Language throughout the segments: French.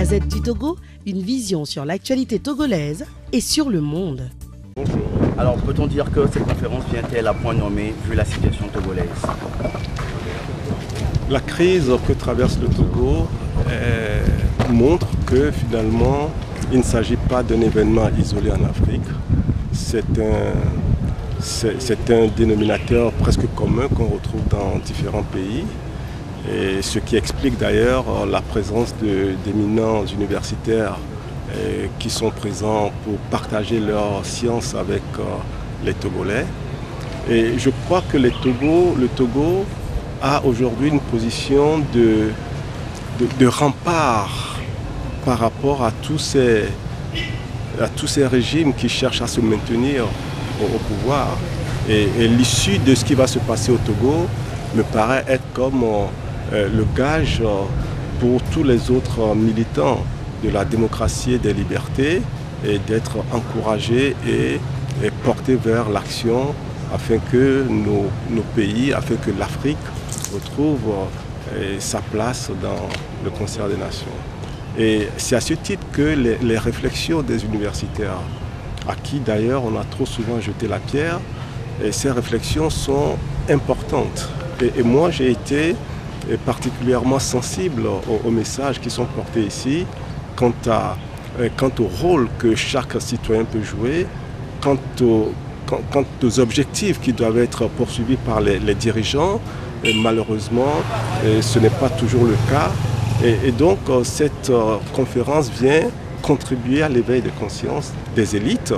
Gazette du Togo, une vision sur l'actualité togolaise et sur le monde. Bonjour. Alors peut-on dire que cette conférence vient-elle à point nommé vu la situation togolaise? La crise que traverse le Togo montre que finalement il ne s'agit pas d'un événement isolé en Afrique. C'est un dénominateur presque commun qu'on retrouve dans différents pays. Et ce qui explique d'ailleurs la présence d'éminents universitaires qui sont présents pour partager leurs sciences avec les Togolais. Et je crois que le Togo a aujourd'hui une position de rempart par rapport à tous ces régimes qui cherchent à se maintenir au pouvoir. Et l'issue de ce qui va se passer au Togo me paraît être comme le gage pour tous les autres militants de la démocratie et des libertés et d'être encouragés et portés vers l'action afin que nos pays, afin que l'Afrique retrouve sa place dans le concert des nations. Et c'est à ce titre que les réflexions des universitaires, à qui d'ailleurs on a trop souvent jeté la pierre, et ces réflexions sont importantes. Et moi j'ai été particulièrement sensible aux messages qui sont portés ici quant au rôle que chaque citoyen peut jouer, quant aux objectifs qui doivent être poursuivis par les dirigeants. Et malheureusement, ce n'est pas toujours le cas. Et donc, cette conférence vient contribuer à l'éveil de conscience des élites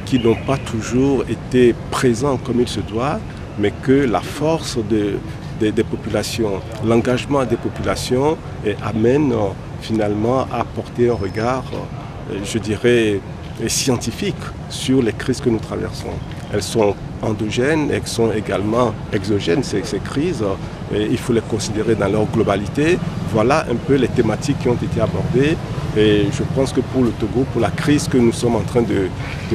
qui n'ont pas toujours été présents comme il se doit, mais que la force des populations, l'engagement des populations amène finalement à porter un regard, je dirais, scientifique sur les crises que nous traversons. Elles sont endogènes, elles sont également exogènes, ces crises, et il faut les considérer dans leur globalité. Voilà un peu les thématiques qui ont été abordées. Et je pense que pour le Togo, pour la crise que nous sommes en train de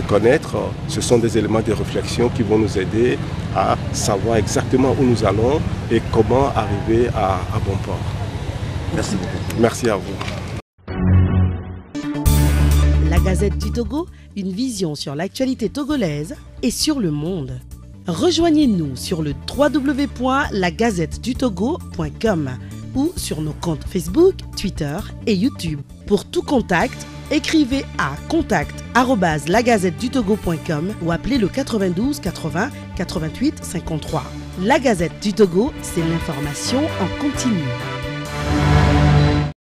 connaître, ce sont des éléments de réflexion qui vont nous aider à savoir exactement où nous allons et comment arriver à bon port. Merci beaucoup. Merci à vous. La Gazette du Togo, une vision sur l'actualité togolaise et sur le monde. Rejoignez-nous sur le www.lagazettedutogo.com ou sur nos comptes Facebook, Twitter et YouTube. Pour tout contact, écrivez à contact@lagazettedutogo.com ou appelez le 92 80 88 53. La Gazette du Togo, c'est l'information en continu.